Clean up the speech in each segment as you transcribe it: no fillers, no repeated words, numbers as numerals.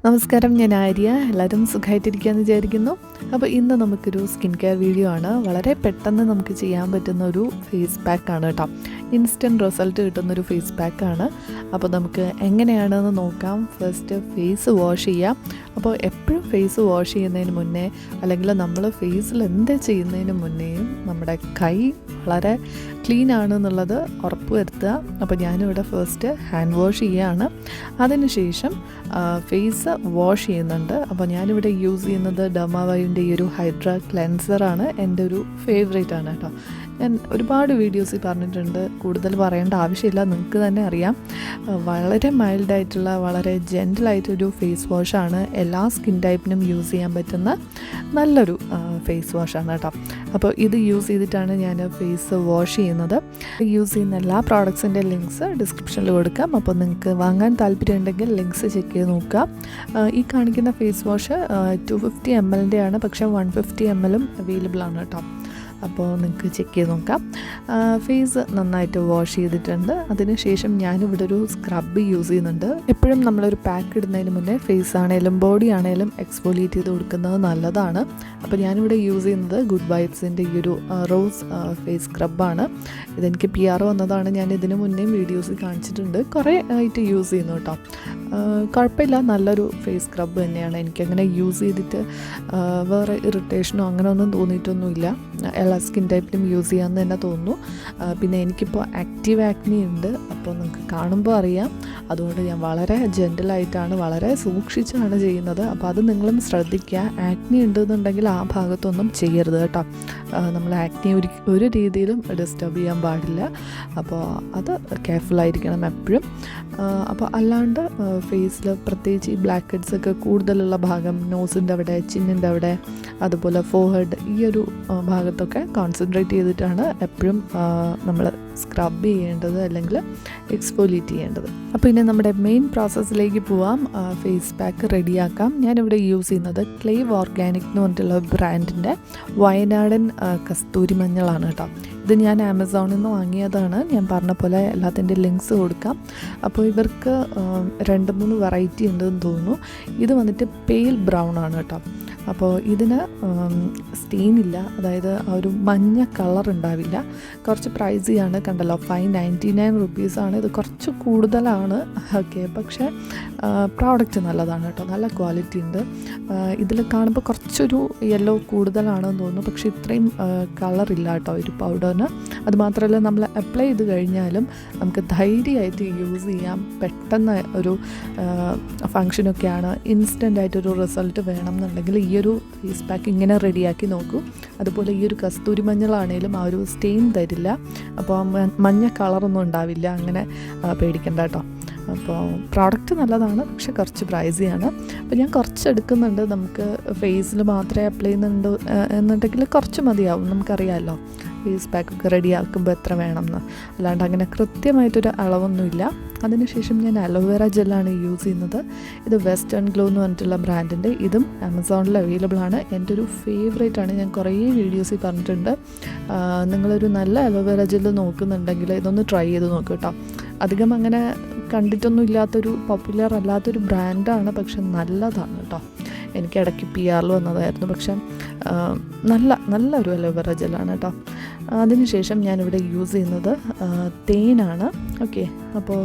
നമസ്കാരം, ഞാൻ ആര്യ. എല്ലാവരും സുഖമായിട്ടിരിക്കുകയെന്ന് വിചാരിക്കുന്നു. അപ്പോൾ ഇന്ന് നമുക്കൊരു സ്കിൻ കെയർ വീഡിയോ ആണ്. വളരെ പെട്ടെന്ന് നമുക്ക് ചെയ്യാൻ പറ്റുന്ന ഒരു ഫേസ് പാക്കാണ് കേട്ടോ. ഇൻസ്റ്റൻറ്റ് റിസൾട്ട് കിട്ടുന്നൊരു ഫേസ് പാക്കാണ്. അപ്പോൾ നമുക്ക് എങ്ങനെയാണെന്ന് നോക്കാം. ഫസ്റ്റ് ഫേസ് വാഷ് ചെയ്യാം. അപ്പോൾ എപ്പോഴും ഫേസ് വാഷ് ചെയ്യുന്നതിന് മുന്നേ അല്ലെങ്കിൽ നമ്മൾ ഫേസിൽ എന്ത് ചെയ്യുന്നതിന് മുന്നേയും നമ്മുടെ കൈ വളരെ ക്ലീൻ ആണെന്നുള്ളത് ഉറപ്പ് വരുത്തുക. അപ്പോൾ ഞാനിവിടെ ഫസ്റ്റ് ഹാൻഡ് വാഷ് ചെയ്യുകയാണ്. അതിനുശേഷം ഫേസ് വാഷ് ചെയ്യുന്നുണ്ട്. അപ്പോൾ ഞാനിവിടെ യൂസ് ചെയ്യുന്നത് ഡെർമാവൈൻ്റെ ഈ ഒരു ഹൈഡ്ര ക്ലെൻസറാണ്. എൻ്റെ ഒരു ഫേവറേറ്റ് ആണ് കേട്ടോ. ഞാൻ ഒരുപാട് വീഡിയോസിൽ പറഞ്ഞിട്ടുണ്ട്, കൂടുതൽ പറയേണ്ട ആവശ്യമില്ല, നിങ്ങൾക്ക് തന്നെ അറിയാം. വളരെ മൈൽഡായിട്ടുള്ള വളരെ ജെൻറ്റിലായിട്ടൊരു ഫേസ് വാഷാണ്. എല്ലാ സ്കിൻ ടൈപ്പിനും യൂസ് ചെയ്യാൻ പറ്റുന്ന നല്ലൊരു ഫേസ് വാഷാണ് കേട്ടോ. അപ്പോൾ ഇത് യൂസ് ചെയ്തിട്ടാണ് ഞാൻ ഫേസ് വാഷ് ചെയ്യുന്നത്. യൂസ് ചെയ്യുന്ന എല്ലാ പ്രോഡക്ട്സിൻ്റെ ലിങ്ക്സ് ഡിസ്ക്രിപ്ഷനിൽ കൊടുക്കാം. അപ്പോൾ നിങ്ങൾക്ക് വാങ്ങാൻ താല്പര്യമുണ്ടെങ്കിൽ ലിങ്ക്സ് ചെക്ക് ചെയ്ത് നോക്കുക. ഈ കാണിക്കുന്ന ഫേസ് വാഷ് 250 ml ആണ്, പക്ഷേ 150 ml അവൈലബിൾ ആണ് കേട്ടോ. അപ്പോൾ നിങ്ങൾക്ക് ചെക്ക് ചെയ്ത് നോക്കാം. ഫേസ് നന്നായിട്ട് വാഷ് ചെയ്തിട്ടുണ്ട്. അതിനുശേഷം ഞാനിവിടെ ഒരു സ്ക്രബ് യൂസ് ചെയ്യുന്നുണ്ട്. എപ്പോഴും നമ്മളൊരു പാക്ക് ഇടുന്നതിന് മുന്നേ ഫേസ് ആണെങ്കിലും ബോഡി ആണെങ്കിലും എക്സ്ഫോലിയേറ്റ് ചെയ്ത് കൊടുക്കുന്നത് നല്ലതാണ്. അപ്പോൾ ഞാനിവിടെ യൂസ് ചെയ്യുന്നത് ഗുഡ് വൈബ്സിൻ്റെ ഈ ഒരു റോസ് ഫേസ് സ്ക്രബാണ്. ഇതെനിക്ക് PR വന്നതാണ്. ഞാൻ ഇതിന് മുന്നേയും വീഡിയോസിൽ കാണിച്ചിട്ടുണ്ട്. കുറേ ആയിട്ട് യൂസ് ചെയ്യുന്നു കേട്ടോ. കുഴപ്പമില്ല, നല്ലൊരു ഫേസ് സ്ക്രബ് തന്നെയാണ്. എനിക്കങ്ങനെ യൂസ് ചെയ്തിട്ട് വേറെ ഇറിറ്റേഷനോ അങ്ങനെ ഒന്നും തോന്നിയിട്ടൊന്നുമില്ല. എല്ലാ സ്കിൻ ടൈപ്പിലും യൂസ് ചെയ്യാമെന്ന് തന്നെ തോന്നുന്നു. പിന്നെ എനിക്കിപ്പോൾ ആക്റ്റീവ് ആക്നി ഉണ്ട്, അപ്പോൾ നിങ്ങൾക്ക് കാണുമ്പോൾ അറിയാം. അതുകൊണ്ട് ഞാൻ വളരെ ജെൻറ്റലായിട്ടാണ്, വളരെ സൂക്ഷിച്ചാണ് ചെയ്യുന്നത്. അപ്പോൾ അത് നിങ്ങളും ശ്രദ്ധിക്കുക. ആക്നി ഉണ്ടെന്നുണ്ടെങ്കിൽ ആ ഭാഗത്തൊന്നും ചെയ്യരുത് കേട്ടോ. നമ്മൾ ആക്നി ഒരു രീതിയിലും ഡിസ്റ്റർബ് ചെയ്യാൻ പാടില്ല. അപ്പോൾ അത് കെയർഫുള്ളായിരിക്കണം എപ്പോഴും. അപ്പോൾ അല്ലാണ്ട് ഫേസിൽ പ്രത്യേകിച്ച് ഈ ബ്ലാക്ക് ഹെഡ്സ് ഒക്കെ കൂടുതലുള്ള ഭാഗം, നോസിൻ്റെ അവിടെ, ചിന്നിൻ്റെ അവിടെ, അതുപോലെ ഫോർഹെഡ്, ഈ ഒരു ഭാഗത്തൊക്കെ കോൺസെൻട്രേറ്റ് ചെയ്തിട്ടാണ് എപ്പോഴും നമ്മൾ സ്ക്രബ് ചെയ്യേണ്ടത് അല്ലെങ്കിൽ എക്സ്ഫോലിയേറ്റ് ചെയ്യേണ്ടത്. അപ്പോൾ ഇനി നമ്മുടെ മെയിൻ പ്രോസസ്സിലേക്ക് പോവാം. ഫേസ് പാക്ക് റെഡിയാക്കാം. ഞാനിവിടെ യൂസ് ചെയ്യുന്നത് ക്ലേവ് ഓർഗാനിക് എന്ന് പറഞ്ഞിട്ടുള്ള ബ്രാൻഡിൻ്റെ വയനാടൻ കസ്തൂരി മഞ്ഞളാണ് കേട്ടോ. ഇത് ഞാൻ ആമസോണിൽ നിന്ന് വാങ്ങിയതാണ്. ഞാൻ പറഞ്ഞ പോലെ എല്ലാത്തിൻ്റെ ലിങ്ക്സ് കൊടുക്കാം. അപ്പോൾ ഇവർക്ക് 2-3 വെറൈറ്റി ഉണ്ടെന്ന് തോന്നുന്നു. ഇത് വന്നിട്ട് പെയിൽ ബ്രൗൺ ആണ് കേട്ടോ. അപ്പോൾ ഇതിന് സ്റ്റെയിൻ ഇല്ല, അതായത് ആ ഒരു മഞ്ഞ കളർ ഉണ്ടാവില്ല. കുറച്ച് പ്രൈസിയാണ്, കണ്ടല്ലോ, 599 റുപ്പീസാണ്. ഇത് കുറച്ച് കൂടുതലാണ്, ഓക്കെ. പക്ഷേ പ്രോഡക്റ്റ് നല്ലതാണ് കേട്ടോ, നല്ല ക്വാളിറ്റി ഉണ്ട്. ഇതിൽ കാണുമ്പോൾ കുറച്ചൊരു യെല്ലോ കൂടുതലാണെന്ന് തോന്നുന്നു, പക്ഷേ ഇത്രയും കളറില്ല കേട്ടോ ഒരു പൗഡറിന്. അതുമാത്രമല്ല, നമ്മൾ അപ്ലൈ ചെയ്ത് കഴിഞ്ഞാലും നമുക്ക് ധൈര്യമായിട്ട് യൂസ് ചെയ്യാം. പെട്ടെന്ന് ഒരു ഫങ്ഷനൊക്കെയാണ്, ഇൻസ്റ്റൻ്റായിട്ടൊരു റിസൾട്ട് വേണം എന്നുണ്ടെങ്കിൽ ഈ ഒരു ഫേസ് പാക്ക് ഇങ്ങനെ റെഡിയാക്കി നോക്കൂ. അതുപോലെ ഈ ഒരു കസ്തൂരി മഞ്ഞളാണേലും ആ ഒരു സ്റ്റെയിൻ തരില്ല, അപ്പോൾ മഞ്ഞ കളറൊന്നും ഉണ്ടാവില്ല. അങ്ങനെ പേടിക്കണ്ട കേട്ടോ. അപ്പോൾ പ്രോഡക്റ്റ് നല്ലതാണ്, പക്ഷെ കുറച്ച് പ്രൈസിയാണ്. അപ്പോൾ ഞാൻ കുറച്ച് എടുക്കുന്നുണ്ട്. നമുക്ക് ഫേസിൽ മാത്രമേ അപ്ലൈ ചെയ്യുന്നുണ്ട് എന്നുണ്ടെങ്കിൽ കുറച്ച് മതിയാവും. നമുക്കറിയാമല്ലോ ഫേസ് പാക്കൊക്കെ റെഡിയാക്കുമ്പോൾ എത്ര വേണമെന്ന്. അല്ലാണ്ട് അങ്ങനെ കൃത്യമായിട്ടൊരു അളവൊന്നുമില്ല. അതിനുശേഷം ഞാൻ അലോവേറ ജെല്ലാണ് യൂസ് ചെയ്യുന്നത്. ഇത് വെസ്റ്റേൺ ഗ്ലോ എന്ന് പറഞ്ഞിട്ടുള്ള ബ്രാൻഡിൻ്റെ, ഇതും ആമസോണിൽ അവൈലബിൾ ആണ്. എൻ്റെ ഒരു ഫേവറേറ്റ് ആണ്. ഞാൻ കുറേ വീഡിയോസിൽ പറഞ്ഞിട്ടുണ്ട്. നിങ്ങളൊരു നല്ല അലോവേറ ജെല്ല് നോക്കുന്നുണ്ടെങ്കിൽ ഇതൊന്ന് ട്രൈ ചെയ്ത് നോക്കൂ കേട്ടോ. അധികം അങ്ങനെ കണ്ടിട്ടൊന്നും ഇല്ലാത്തൊരു പോപ്പുലർ അല്ലാത്തൊരു ബ്രാൻഡാണ്, പക്ഷെ നല്ലതാണ് കേട്ടോ. എനിക്ക് ഇടയ്ക്ക് PR വന്നതായിരുന്നു, പക്ഷെ നല്ലൊരു അലോവേറ ജെല്ലാണ് കേട്ടോ. അതിനുശേഷം ഞാനിവിടെ യൂസ് ചെയ്യുന്നത് തേനാണ്, ഓക്കെ. അപ്പോൾ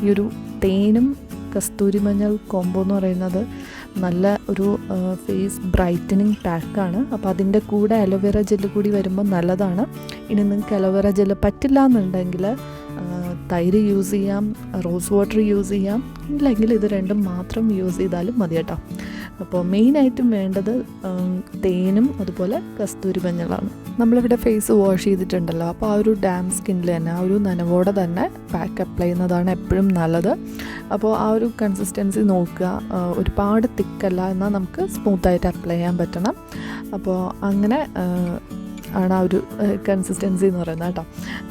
ഈ ഒരു തേനും കസ്തൂരി മഞ്ഞൾ കോംബോ എന്ന് പറയുന്നത് നല്ല ഒരു ഫേസ് ബ്രൈറ്റനിങ് പാക്കാണ്. അപ്പോൾ അതിൻ്റെ കൂടെ അലോവേറ ജെല്ല് കൂടി വരുമ്പോൾ നല്ലതാണ്. ഇനി നിങ്ങൾക്ക് അലോവേറ ജെല്ല് പറ്റില്ല എന്നുണ്ടെങ്കിൽ തൈര് യൂസ് ചെയ്യാം, റോസ് വാട്ടർ യൂസ് ചെയ്യാം, ഇല്ലെങ്കിൽ ഇത് രണ്ടും മാത്രം യൂസ് ചെയ്താലും മതി കേട്ടോ. അപ്പോൾ മെയിനായിട്ടും വേണ്ടത് തേനും അതുപോലെ കസ്തൂരി മഞ്ഞളാണ്. നമ്മളിവിടെ ഫേസ് വാഷ് ചെയ്തിട്ടുണ്ടല്ലോ, അപ്പോൾ ആ ഒരു ഡാം സ്കിന്നിൽ തന്നെ ആ ഒരു നനവോടെ തന്നെ പാക്ക് അപ്ലൈ ചെയ്യുന്നതാണ് എപ്പോഴും നല്ലത്. അപ്പോൾ ആ ഒരു കൺസിസ്റ്റൻസി നോക്കുക. ഒരുപാട് തിക്കല്ല, എന്നാൽ നമുക്ക് സ്മൂത്തായിട്ട് അപ്ലൈ ചെയ്യാൻ പറ്റണം. അപ്പോൾ അങ്ങനെ ആണ് ആ ഒരു കൺസിസ്റ്റൻസി എന്ന് പറയുന്നത് കേട്ടോ.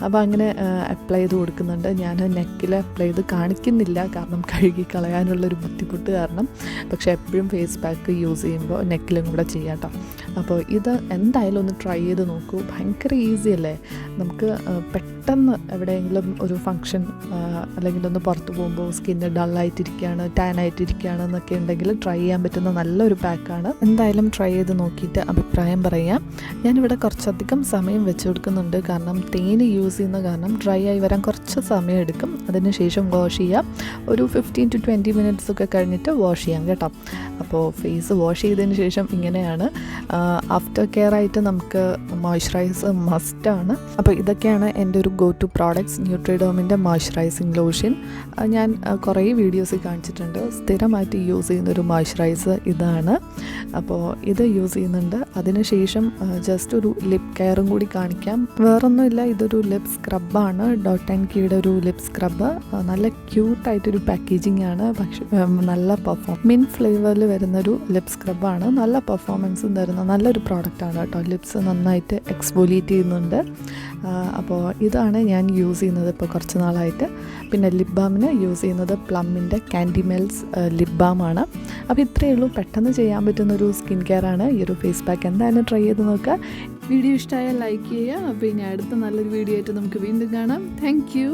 അപ്പോൾ അങ്ങനെ അപ്ലൈ ചെയ്ത് കൊടുക്കുന്നുണ്ട്. ഞാൻ നെക്കിൽ അപ്ലൈ ചെയ്ത് കാണിക്കുന്നില്ല, കാരണം കഴുകി കളയാനുള്ളൊരു ബുദ്ധിമുട്ട് കാരണം. പക്ഷേ എപ്പോഴും ഫേസ് പാക്ക് യൂസ് ചെയ്യുമ്പോൾ നെക്കിലും കൂടെ ചെയ്യാം കേട്ടോ. അപ്പോൾ ഇത് എന്തായാലും ഒന്ന് ട്രൈ ചെയ്ത് നോക്കൂ. ഭയങ്കര ഈസി അല്ലേ, നമുക്ക് പെട്ടെന്ന് പെട്ടെന്ന് എവിടെയെങ്കിലും ഒരു ഫങ്ഷൻ അല്ലെങ്കിൽ ഒന്ന് പുറത്ത് പോകുമ്പോൾ സ്കിന്ന് ഡള്ളായിട്ടിരിക്കുകയാണ്, ടാൻ ആയിട്ടിരിക്കുകയാണ് എന്നൊക്കെ ഉണ്ടെങ്കിൽ ട്രൈ ചെയ്യാൻ പറ്റുന്ന നല്ലൊരു പാക്കാണ്. എന്തായാലും ട്രൈ ചെയ്ത് നോക്കിയിട്ട് അഭിപ്രായം പറയാം. ഞാനിവിടെ കുറച്ചധികം സമയം വെച്ച് കൊടുക്കുന്നുണ്ട്, കാരണം തേന് യൂസ് ചെയ്യുന്ന കാരണം ഡ്രൈ ആയി വരാൻ കുറച്ച് സമയം എടുക്കും. അതിനുശേഷം വാഷ് ചെയ്യാം. ഒരു 15 to 20 minutes ഒക്കെ കഴിഞ്ഞിട്ട് വാഷ് ചെയ്യാം കേട്ടോ. അപ്പോൾ ഫേസ് വാഷ് ചെയ്തതിന് ശേഷം ഇങ്ങനെയാണ്. ആഫ്റ്റർ കെയർ ആയിട്ട് നമുക്ക് മോയ്സ്ചറൈസർ മസ്റ്റാണ്. അപ്പോൾ ഇതൊക്കെയാണ് എൻ്റെ ഒരു ഗോ ടു പ്രോഡക്ട്സ്. ന്യൂട്രിഡോമിൻ്റെ മോയ്സ്ചറൈസിങ് ലോഷൻ ഞാൻ കുറേ വീഡിയോസിൽ കാണിച്ചിട്ടുണ്ട്. സ്ഥിരമായിട്ട് യൂസ് ചെയ്യുന്നൊരു മോയ്സ്ചറൈസർ ഇതാണ്. അപ്പോൾ ഇത് യൂസ് ചെയ്യുന്നുണ്ട്. അതിനുശേഷം ജസ്റ്റ് ഒരു ലിപ് കെയറും കൂടി കാണിക്കാം. വേറൊന്നുമില്ല, ഇതൊരു ലിപ് സ്ക്രബാണ്. ഡോട്ട്&കീയുടെ ഒരു ലിപ് സ്ക്രബ്. നല്ല ക്യൂട്ടായിട്ടൊരു പാക്കേജിങ് ആണ്, പക്ഷേ നല്ല മിൻ ഫ്ലേവറിൽ വരുന്നൊരു ലിപ് സ്ക്രബാണ്. നല്ല പെർഫോമൻസും തരുന്ന നല്ലൊരു പ്രോഡക്റ്റാണ് കേട്ടോ. ലിപ്സ് നന്നായിട്ട് എക്സ്ഫോലിയേറ്റ് ചെയ്യുന്നുണ്ട്. അപ്പോൾ ഇതാണ് ഞാൻ യൂസ് ചെയ്യുന്നത് ഇപ്പോൾ കുറച്ച് നാളായിട്ട്. പിന്നെ ലിപ് ബാമിന് യൂസ് ചെയ്യുന്നത് പ്ലമ്മിൻ്റെ കാൻഡി മെൽസ് ലിപ് ബാമാണ്. അപ്പോൾ ഇത്രയേ ഉള്ളൂ, പെട്ടെന്ന് ചെയ്യാൻ പറ്റുന്നൊരു സ്കിൻ കെയർ ആണ് ഈ ഒരു ഫേസ് പാക്ക്. എന്തായാലും ട്രൈ ചെയ്ത് നോക്കുക. വീഡിയോ ഇഷ്ടമായാൽ ലൈക്ക് ചെയ്യുക. അപ്പോൾ ഇനി അടുത്ത നല്ലൊരു വീഡിയോ ആയിട്ട് നമുക്ക് വീണ്ടും കാണാം. Thank you.